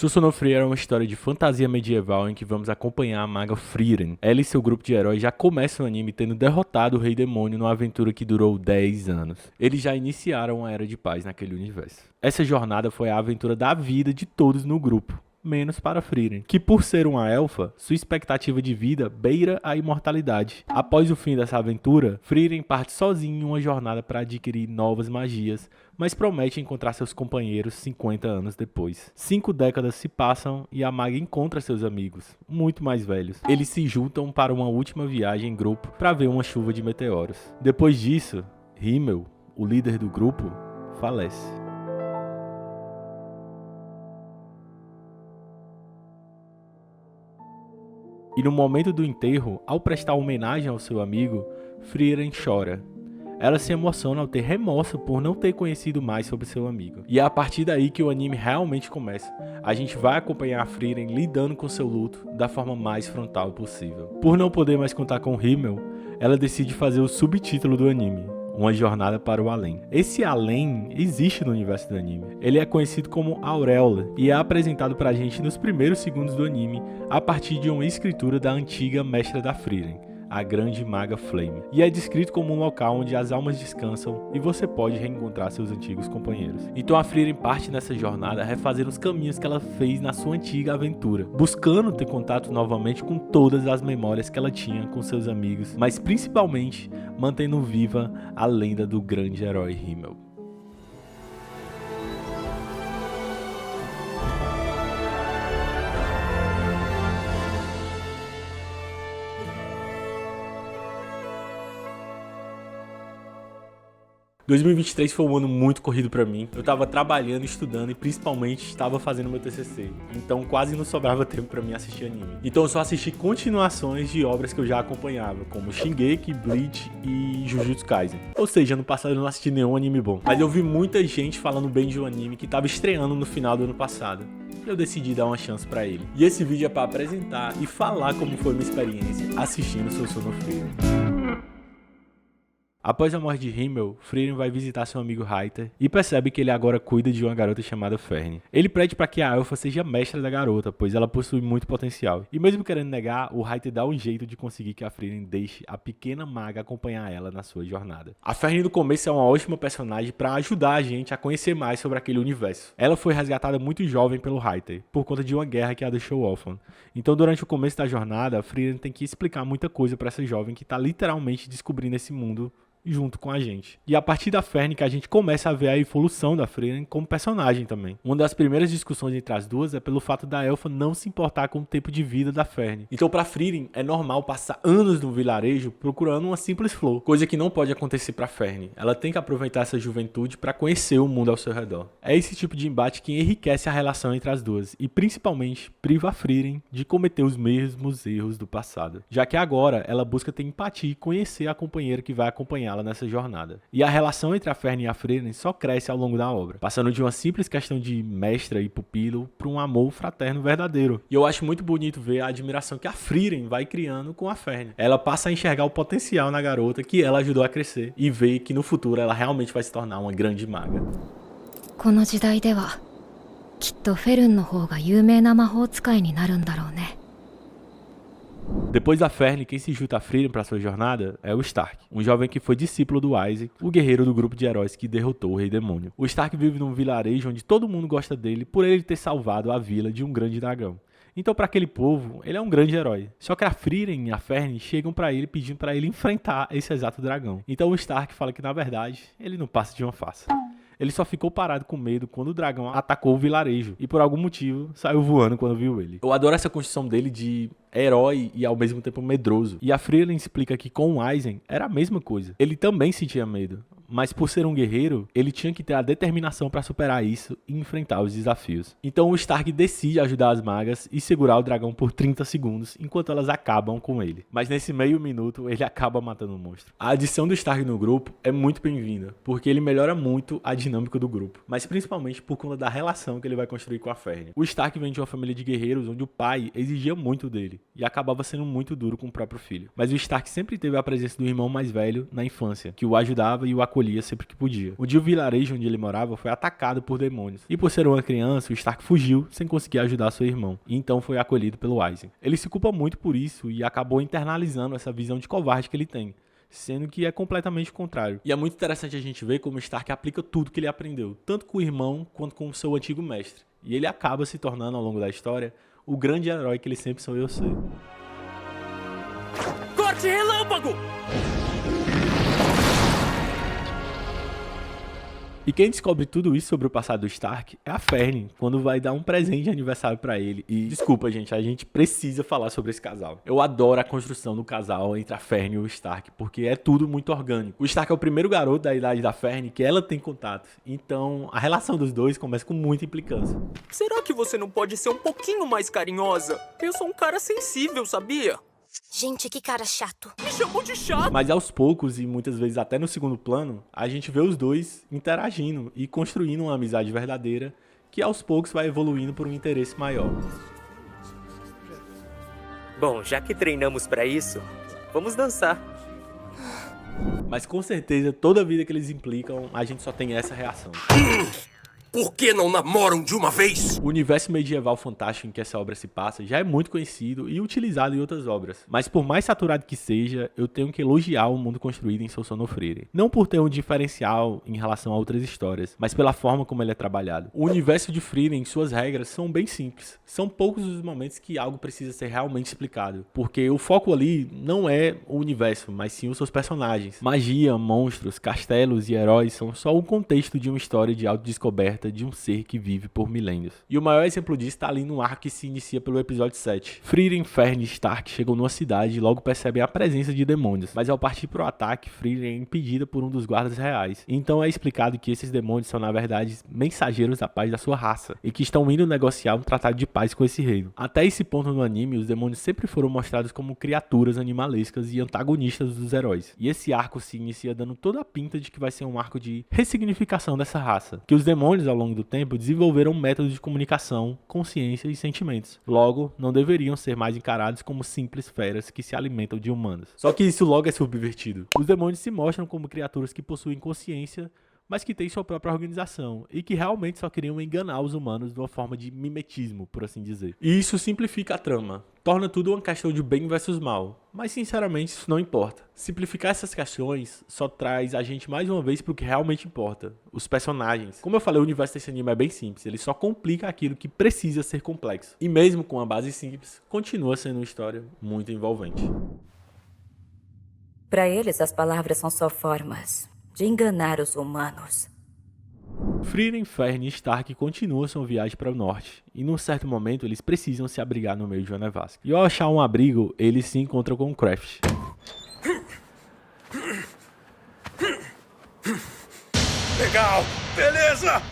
Susanoo é uma história de fantasia medieval em que vamos acompanhar a maga Frieren. Ela e seu grupo de heróis já começam o anime tendo derrotado o Rei Demônio numa aventura que durou 10 anos. Eles já iniciaram uma era de paz naquele universo. Essa jornada foi a aventura da vida de todos no grupo, menos para Frieren, que por ser uma elfa, sua expectativa de vida beira a imortalidade. Após o fim dessa aventura, Frieren parte sozinho em uma jornada para adquirir novas magias, mas promete encontrar seus companheiros 50 anos depois. 5 décadas se passam e a maga encontra seus amigos, muito mais velhos. Eles se juntam para uma última viagem em grupo para ver uma chuva de meteoros. Depois disso, Himmel, o líder do grupo, falece. E no momento do enterro, ao prestar homenagem ao seu amigo, Frieren chora. Ela se emociona ao ter remorso por não ter conhecido mais sobre seu amigo. E é a partir daí que o anime realmente começa. A gente vai acompanhar a Frieren lidando com seu luto da forma mais frontal possível. Por não poder mais contar com Himmel, ela decide fazer o subtítulo do anime: Uma Jornada para o Além. Esse além existe no universo do anime. Ele é conhecido como Auréola e é apresentado pra gente nos primeiros segundos do anime a partir de uma escritura da antiga mestra da Frieren, a grande maga Flame. E é descrito como um local onde as almas descansam e você pode reencontrar seus antigos companheiros. Então a Frieren parte nessa jornada refazendo os caminhos que ela fez na sua antiga aventura, buscando ter contato novamente com todas as memórias que ela tinha com seus amigos, mas principalmente mantendo viva a lenda do grande herói Himmel. « 2023 foi um ano muito corrido pra mim. Eu tava trabalhando, estudando e principalmente estava fazendo meu TCC. Então quase não sobrava tempo pra mim assistir anime. Então eu só assisti continuações de obras que eu já acompanhava, como Shingeki, Bleach e Jujutsu Kaisen. Ou seja, no passado eu não assisti nenhum anime bom. Mas eu vi muita gente falando bem de um anime que tava estreando no final do ano passado. Eu decidi dar uma chance pra ele. E esse vídeo é pra apresentar e falar como foi minha experiência assistindo Susanoo. Após a morte de Himmel, Frieren vai visitar seu amigo Reiter e percebe que ele agora cuida de uma garota chamada Fern. Ele pede para que a elfa seja mestra da garota, pois ela possui muito potencial. E mesmo querendo negar, o Reiter dá um jeito de conseguir que a Frieren deixe a pequena maga acompanhar ela na sua jornada. A Fern no começo é uma ótima personagem para ajudar a gente a conhecer mais sobre aquele universo. Ela foi resgatada muito jovem pelo Reiter, por conta de uma guerra que a deixou órfã. Então durante o começo da jornada, a Frieren tem que explicar muita coisa para essa jovem que está literalmente descobrindo esse mundo junto com a gente. E a partir da Fern que a gente começa a ver a evolução da Frieren como personagem também. Uma das primeiras discussões entre as duas é pelo fato da elfa não se importar com o tempo de vida da Fern. Então pra Frieren é normal passar anos no vilarejo procurando uma simples flor, coisa que não pode acontecer pra Fern. Ela tem que aproveitar essa juventude para conhecer o mundo ao seu redor. É esse tipo de embate que enriquece a relação entre as duas e principalmente priva a Frieren de cometer os mesmos erros do passado, já que agora ela busca ter empatia e conhecer a companheira que vai acompanhá-la nessa jornada. E a relação entre a Fern e a Frieren só cresce ao longo da obra, passando de uma simples questão de mestra e pupilo para um amor fraterno verdadeiro. E eu acho muito bonito ver a admiração que a Frieren vai criando com a Fern. Ela passa a enxergar o potencial na garota que ela ajudou a crescer e vê que no futuro ela realmente vai se tornar uma grande maga. この時代ではきっとフェルンの方が有名な魔法使いになるんだろうね。 Depois da Fern, quem se junta a Frieren para sua jornada é o Stark, um jovem que foi discípulo do Isaac, o guerreiro do grupo de heróis que derrotou o Rei Demônio. O Stark vive num vilarejo onde todo mundo gosta dele por ele ter salvado a vila de um grande dragão. Então, para aquele povo, ele é um grande herói. Só que a Frieren e a Fern chegam para ele pedindo para ele enfrentar esse exato dragão. Então o Stark fala que, na verdade, ele não passa de uma farsa. Ele só ficou parado com medo quando o dragão atacou o vilarejo e por algum motivo saiu voando quando viu ele. Eu adoro essa construção dele de herói e ao mesmo tempo medroso. E a Frieren explica que com o Aizen era a mesma coisa. Ele também sentia medo, mas por ser um guerreiro, ele tinha que ter a determinação para superar isso e enfrentar os desafios. Então o Stark decide ajudar as magas e segurar o dragão por 30 segundos enquanto elas acabam com ele. Mas nesse meio minuto ele acaba matando o monstro. A adição do Stark no grupo é muito bem-vinda, porque ele melhora muito a dinâmica do grupo, mas principalmente por conta da relação que ele vai construir com a Fern. O Stark vem de uma família de guerreiros onde o pai exigia muito dele e acabava sendo muito duro com o próprio filho. Mas o Stark sempre teve a presença do irmão mais velho na infância, que o ajudava e o acolhia acolhia sempre que podia. Um dia o vilarejo onde ele morava foi atacado por demônios, e por ser uma criança, o Stark fugiu sem conseguir ajudar seu irmão, e então foi acolhido pelo Aizen. Ele se culpa muito por isso e acabou internalizando essa visão de covarde que ele tem, sendo que é completamente o contrário. E é muito interessante a gente ver como Stark aplica tudo que ele aprendeu, tanto com o irmão quanto com o seu antigo mestre. E ele acaba se tornando, ao longo da história, o grande herói que ele sempre sonhou ser. Corte relâmpago! E quem descobre tudo isso sobre o passado do Stark é a Ferne, quando vai dar um presente de aniversário pra ele. E desculpa, gente, a gente precisa falar sobre esse casal. Eu adoro a construção do casal entre a Ferne e o Stark, porque é tudo muito orgânico. O Stark é o primeiro garoto da idade da Ferne que ela tem contato. Então, a relação dos dois começa com muita implicância. Será que você não pode ser um pouquinho mais carinhosa? Eu sou um cara sensível, sabia? Gente, que cara chato. Me chamou de chato. Mas aos poucos, e muitas vezes até no segundo plano, a gente vê os dois interagindo e construindo uma amizade verdadeira que aos poucos vai evoluindo por um interesse maior. Bom, já que treinamos pra isso, vamos dançar. Mas com certeza, toda vida que eles implicam, a gente só tem essa reação. Por que não namoram de uma vez? O universo medieval fantástico em que essa obra se passa já é muito conhecido e utilizado em outras obras. Mas por mais saturado que seja, eu tenho que elogiar o mundo construído em Sou Sonno Frieren. Não por ter um diferencial em relação a outras histórias, mas pela forma como ele é trabalhado. O universo de Frieren, suas regras, são bem simples. São poucos os momentos que algo precisa ser realmente explicado. Porque o foco ali não é o universo, mas sim os seus personagens. Magia, monstros, castelos e heróis são só o contexto de uma história de autodescoberta de um ser que vive por milênios. E o maior exemplo disso está ali no arco que se inicia pelo episódio 7. Frieren, Ferne e Stark chegam numa cidade e logo percebem a presença de demônios, mas ao partir para o ataque, Frieren é impedida por um dos guardas reais. Então é explicado que esses demônios são na verdade mensageiros da paz da sua raça, e que estão indo negociar um tratado de paz com esse reino. Até esse ponto no anime, os demônios sempre foram mostrados como criaturas animalescas e antagonistas dos heróis. E esse arco se inicia dando toda a pinta de que vai ser um arco de ressignificação dessa raça, que os demônios ao longo do tempo desenvolveram métodos de comunicação, consciência e sentimentos. Logo, não deveriam ser mais encarados como simples feras que se alimentam de humanos. Só que isso logo é subvertido. Os demônios se mostram como criaturas que possuem consciência, mas que têm sua própria organização e que realmente só queriam enganar os humanos de uma forma de mimetismo, por assim dizer. E isso simplifica a trama, torna tudo uma questão de bem versus mal, mas sinceramente isso não importa. Simplificar essas questões só traz a gente mais uma vez pro que realmente importa, os personagens. Como eu falei, o universo desse anime é bem simples, ele só complica aquilo que precisa ser complexo. E mesmo com uma base simples, continua sendo uma história muito envolvente. Para eles, as palavras são só formas de enganar os humanos. Frieren, Ferne e Stark continuam sua viagem para o norte, e num certo momento eles precisam se abrigar no meio de uma nevasca. E ao achar um abrigo, eles se encontram com o Craft. Legal, beleza!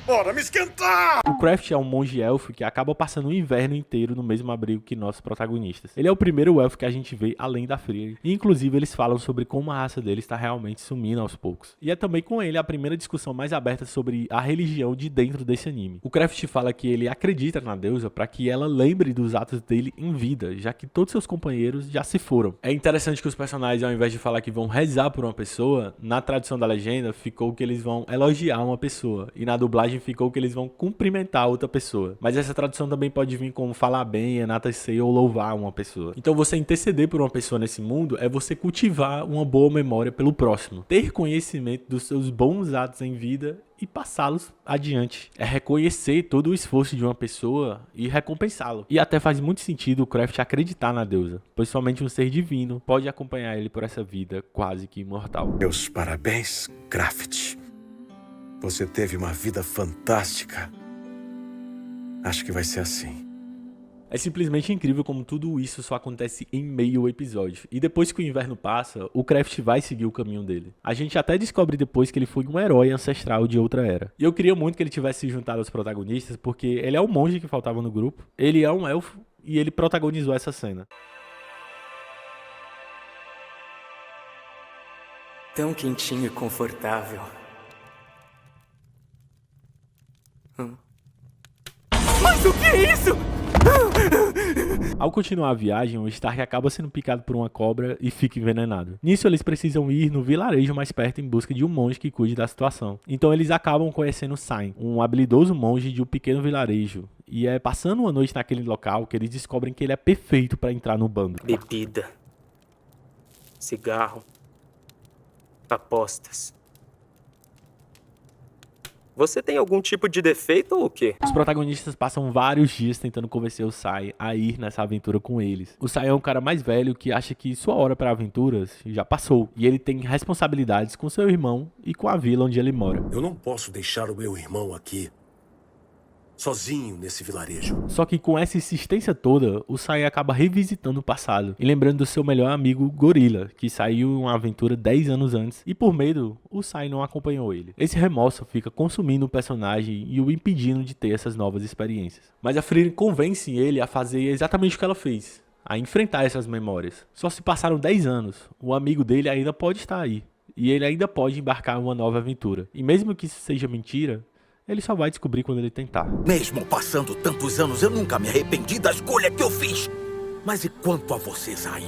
Bora me esquentar! O Craft é um monge elfo que acaba passando o inverno inteiro no mesmo abrigo que nossos protagonistas. Ele é o primeiro elfo que a gente vê além da Frieren. E inclusive eles falam sobre como a raça dele está realmente sumindo aos poucos. E é também com ele a primeira discussão mais aberta sobre a religião de dentro desse anime. O Craft fala que ele acredita na deusa para que ela lembre dos atos dele em vida, já que todos seus companheiros já se foram. É interessante que os personagens, ao invés de falar que vão rezar por uma pessoa, na tradução da legenda ficou que eles vão elogiar uma pessoa. E na dublagem ficou que eles vão cumprimentar outra pessoa. Mas essa tradução também pode vir como falar bem, enaltecer ou louvar uma pessoa. Então você interceder por uma pessoa nesse mundo é você cultivar uma boa memória pelo próximo. Ter conhecimento dos seus bons atos em vida e passá-los adiante. É reconhecer todo o esforço de uma pessoa e recompensá-lo. E até faz muito sentido o Craft acreditar na deusa, pois somente um ser divino pode acompanhar ele por essa vida quase que imortal. Meus parabéns, Craft. Você teve uma vida fantástica. Acho que vai ser assim. É simplesmente incrível como tudo isso só acontece em meio ao episódio. E depois que o inverno passa, o Craft vai seguir o caminho dele. A gente até descobre depois que ele foi um herói ancestral de outra era. E eu queria muito que ele tivesse se juntado aos protagonistas, porque ele é o monge que faltava no grupo, ele é um elfo e ele protagonizou essa cena. Tão quentinho e confortável. Mas o que é isso? Ao continuar a viagem, o Stark acaba sendo picado por uma cobra e fica envenenado. Nisso, eles precisam ir no vilarejo mais perto em busca de um monge que cuide da situação. Então eles acabam conhecendo Sain, um habilidoso monge de um pequeno vilarejo. E é passando uma noite naquele local que eles descobrem que ele é perfeito para entrar no bando. Bebida. Cigarro. Apostas. Você tem algum tipo de defeito ou o quê? Os protagonistas passam vários dias tentando convencer o Sai a ir nessa aventura com eles. O Sai é um cara mais velho que acha que sua hora para aventuras já passou. E ele tem responsabilidades com seu irmão e com a vila onde ele mora. Eu não posso deixar o meu irmão aqui, sozinho nesse vilarejo. Só que com essa insistência toda, o Sai acaba revisitando o passado e lembrando do seu melhor amigo Gorila, que saiu em uma aventura 10 anos antes e por medo, o Sai não acompanhou ele. Esse remorso fica consumindo o personagem e o impedindo de ter essas novas experiências. Mas a Frieren convence ele a fazer exatamente o que ela fez, a enfrentar essas memórias. Só se passaram 10 anos, o amigo dele ainda pode estar aí e ele ainda pode embarcar em uma nova aventura. E mesmo que isso seja mentira, ele só vai descobrir quando ele tentar. Mesmo passando tantos anos, eu nunca me arrependi da escolha que eu fiz. Mas e quanto a você, Sai?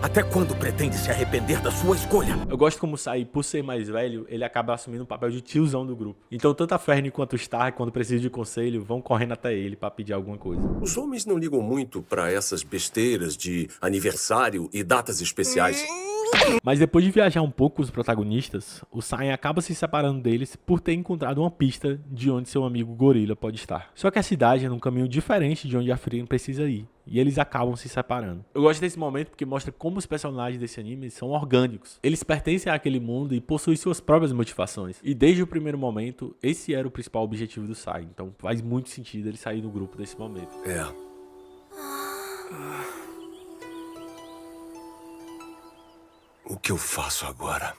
Até quando pretende se arrepender da sua escolha? Eu gosto como o Sai, por ser mais velho, ele acaba assumindo o papel de tiozão do grupo. Então tanto a Fern quanto o Stark, quando precisam de conselho, vão correndo até ele pra pedir alguma coisa. Os homens não ligam muito pra essas besteiras de aniversário e datas especiais. Mas depois de viajar um pouco com os protagonistas, o Sai acaba se separando deles por ter encontrado uma pista de onde seu amigo Gorila pode estar. Só que a cidade é num caminho diferente de onde a Frieren precisa ir, e eles acabam se separando. Eu gosto desse momento porque mostra como os personagens desse anime são orgânicos. Eles pertencem àquele mundo e possuem suas próprias motivações. E desde o primeiro momento, esse era o principal objetivo do Sai. Então faz muito sentido ele sair do grupo nesse momento. O que eu faço agora?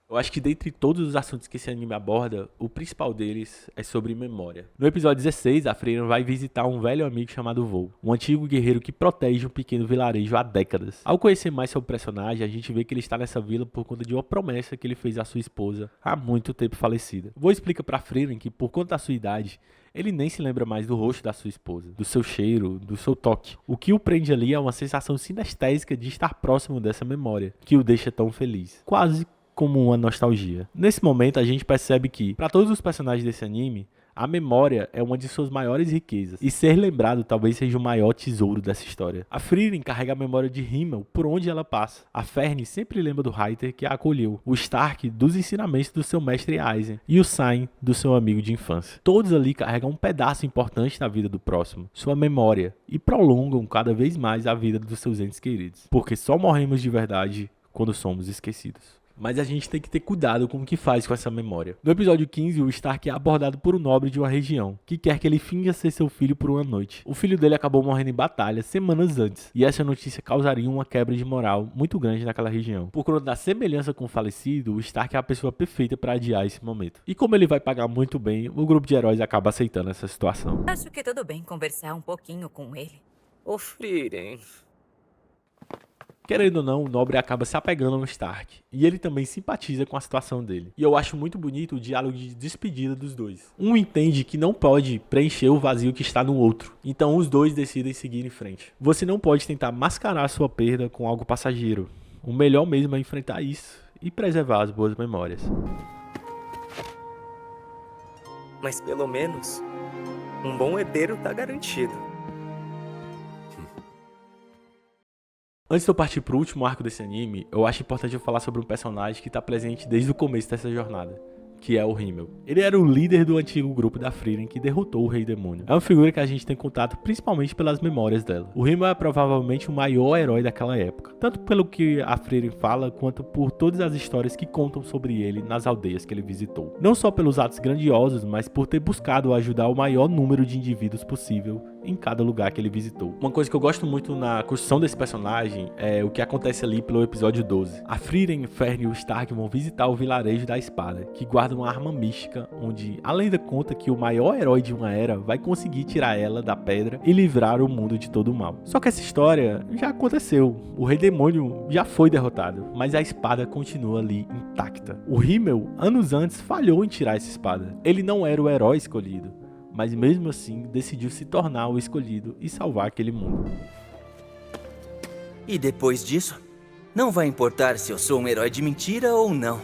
Eu acho que dentre todos os assuntos que esse anime aborda, o principal deles é sobre memória. No episódio 16, a Frieren vai visitar um velho amigo chamado Vol, um antigo guerreiro que protege um pequeno vilarejo há décadas. Ao conhecer mais sobre o personagem, a gente vê que ele está nessa vila por conta de uma promessa que ele fez à sua esposa, há muito tempo falecida. Vol explica pra Frieren que, por conta da sua idade, ele nem se lembra mais do rosto da sua esposa, do seu cheiro, do seu toque. O que o prende ali é uma sensação sinestésica de estar próximo dessa memória, que o deixa tão feliz. Quase como uma nostalgia. Nesse momento, a gente percebe que, para todos os personagens desse anime, a memória é uma de suas maiores riquezas, e ser lembrado talvez seja o maior tesouro dessa história. A Frieren carrega a memória de Himmel por onde ela passa. A Fern sempre lembra do Reiter que a acolheu, o Stark dos ensinamentos do seu mestre Aizen, e o Sai do seu amigo de infância. Todos ali carregam um pedaço importante da vida do próximo, sua memória, e prolongam cada vez mais a vida dos seus entes queridos, porque só morremos de verdade quando somos esquecidos. Mas a gente tem que ter cuidado com o que faz com essa memória. No episódio 15, o Stark é abordado por um nobre de uma região, que quer que ele finja ser seu filho por uma noite. O filho dele acabou morrendo em batalha semanas antes, e essa notícia causaria uma quebra de moral muito grande naquela região. Por conta da semelhança com o falecido, o Stark é a pessoa perfeita para adiar esse momento. E como ele vai pagar muito bem, o grupo de heróis acaba aceitando essa situação. Acho que tudo bem conversar um pouquinho com ele. Ô, Frieren. Querendo ou não, o nobre acaba se apegando ao Stark, e ele também simpatiza com a situação dele. E eu acho muito bonito o diálogo de despedida dos dois. Um entende que não pode preencher o vazio que está no outro, então os dois decidem seguir em frente. Você não pode tentar mascarar sua perda com algo passageiro. O melhor mesmo é enfrentar isso e preservar as boas memórias. Mas pelo menos, um bom herdeiro tá garantido. Antes de eu partir pro último arco desse anime, eu acho importante eu falar sobre um personagem que tá presente desde o começo dessa jornada, que é o Himmel. Ele era o líder do antigo grupo da Frieren que derrotou o Rei Demônio. É uma figura que a gente tem contato principalmente pelas memórias dela. O Himmel é provavelmente o maior herói daquela época, tanto pelo que a Frieren fala, quanto por todas as histórias que contam sobre ele nas aldeias que ele visitou. Não só pelos atos grandiosos, mas por ter buscado ajudar o maior número de indivíduos possível em cada lugar que ele visitou. Uma coisa que eu gosto muito na construção desse personagem é o que acontece ali pelo episódio 12. A Frieren, Fern e o Stark vão visitar o vilarejo da espada, que guarda uma arma mística, onde a lenda conta que o maior herói de uma era vai conseguir tirar ela da pedra e livrar o mundo de todo o mal. Só que essa história já aconteceu. O Rei Demônio já foi derrotado, mas a espada continua ali intacta. O Himmel, anos antes, falhou em tirar essa espada. Ele não era o herói escolhido, mas mesmo assim decidiu se tornar o escolhido e salvar aquele mundo. E depois disso, não vai importar se eu sou um herói de mentira ou não.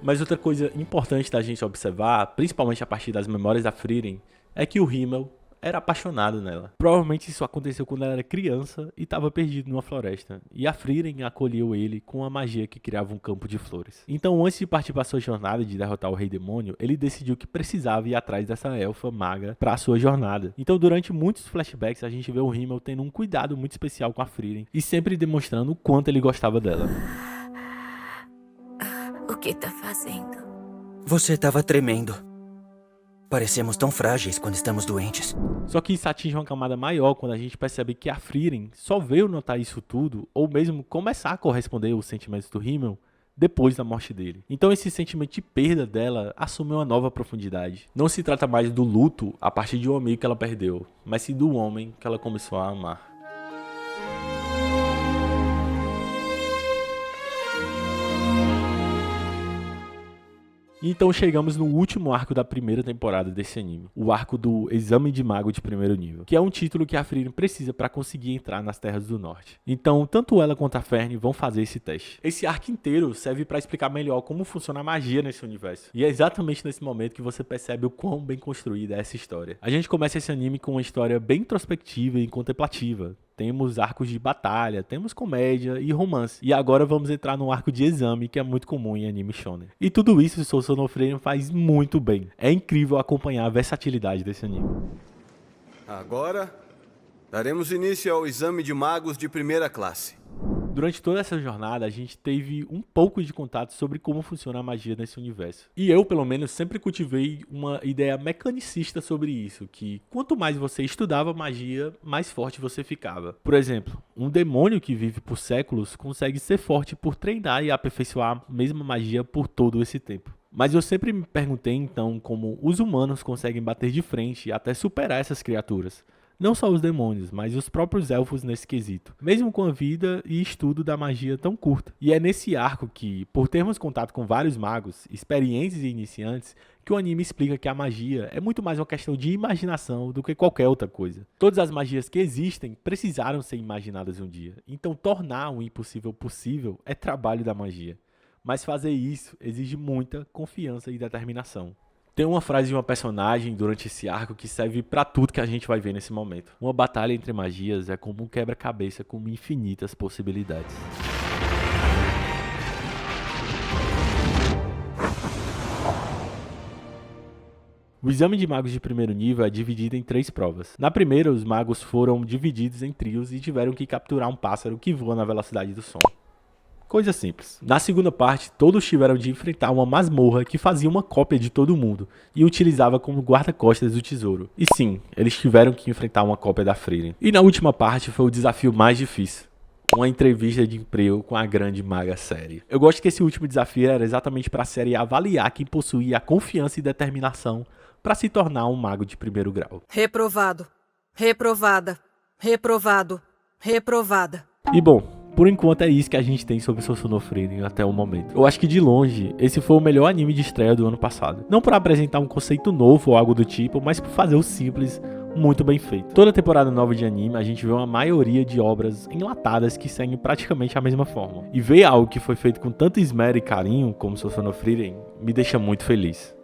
Mas outra coisa importante da gente observar, principalmente a partir das memórias da Frieren, é que o Himmel era apaixonado nela. Provavelmente isso aconteceu quando ela era criança e estava perdido numa floresta. E a Frieren acolheu ele com a magia que criava um campo de flores. Então, antes de partir para sua jornada de derrotar o Rei Demônio, ele decidiu que precisava ir atrás dessa elfa maga para a sua jornada. Então, durante muitos flashbacks, a gente vê o Himmel tendo um cuidado muito especial com a Frieren e sempre demonstrando o quanto ele gostava dela. O que tá fazendo? Você tava tremendo. Parecemos tão frágeis quando estamos doentes. Só que isso atinge uma camada maior quando a gente percebe que a Frieren só veio notar isso tudo, ou mesmo começar a corresponder aos sentimentos do Himmel, depois da morte dele. Então esse sentimento de perda dela assume uma nova profundidade. Não se trata mais do luto a partir de um amigo que ela perdeu, mas sim do homem que ela começou a amar. Então chegamos no último arco da primeira temporada desse anime, o arco do Exame de Mago de Primeiro Nível, que é um título que a Frieren precisa para conseguir entrar nas Terras do Norte. Então, tanto ela quanto a Fern vão fazer esse teste. Esse arco inteiro serve para explicar melhor como funciona a magia nesse universo. E é exatamente nesse momento que você percebe o quão bem construída é essa história. A gente começa esse anime com uma história bem introspectiva e contemplativa. Temos arcos de batalha, temos comédia e romance. E agora vamos entrar no arco de exame, que é muito comum em anime shonen. E tudo isso o Sousou no Frieren faz muito bem. É incrível acompanhar a versatilidade desse anime. Agora, daremos início ao exame de magos de primeira classe. Durante toda essa jornada, a gente teve um pouco de contato sobre como funciona a magia nesse universo. E eu, pelo menos, sempre cultivei uma ideia mecanicista sobre isso, que quanto mais você estudava magia, mais forte você ficava. Por exemplo, um demônio que vive por séculos consegue ser forte por treinar e aperfeiçoar a mesma magia por todo esse tempo. Mas eu sempre me perguntei, então, como os humanos conseguem bater de frente e até superar essas criaturas. Não só os demônios, mas os próprios elfos nesse quesito, mesmo com a vida e estudo da magia tão curta. E é nesse arco que, por termos contato com vários magos, experientes e iniciantes, que o anime explica que a magia é muito mais uma questão de imaginação do que qualquer outra coisa. Todas as magias que existem precisaram ser imaginadas um dia, então tornar o impossível possível é trabalho da magia. Mas fazer isso exige muita confiança e determinação. Tem uma frase de uma personagem durante esse arco que serve pra tudo que a gente vai ver nesse momento. Uma batalha entre magias é como um quebra-cabeça com infinitas possibilidades. O exame de magos de primeiro nível é dividido em 3 provas. Na primeira, os magos foram divididos em trios e tiveram que capturar um pássaro que voa na velocidade do som. Coisa simples. Na segunda parte, todos tiveram de enfrentar uma masmorra que fazia uma cópia de todo mundo e utilizava como guarda-costas o tesouro. E sim, eles tiveram que enfrentar uma cópia da Frieren. E na última parte foi o desafio mais difícil. Uma entrevista de emprego com a grande maga série. Eu gosto que esse último desafio era exatamente para a série avaliar quem possuía a confiança e determinação para se tornar um mago de primeiro grau. Reprovado. Reprovada. Reprovado. Reprovada. E bom, por enquanto é isso que a gente tem sobre Sousou no Frieren até o momento. Eu acho que de longe, esse foi o melhor anime de estreia do ano passado. Não por apresentar um conceito novo ou algo do tipo, mas por fazer o simples muito bem feito. Toda temporada nova de anime, a gente vê uma maioria de obras enlatadas que seguem praticamente a mesma forma. E ver algo que foi feito com tanto esmero e carinho como Sousou no Frieren me deixa muito feliz.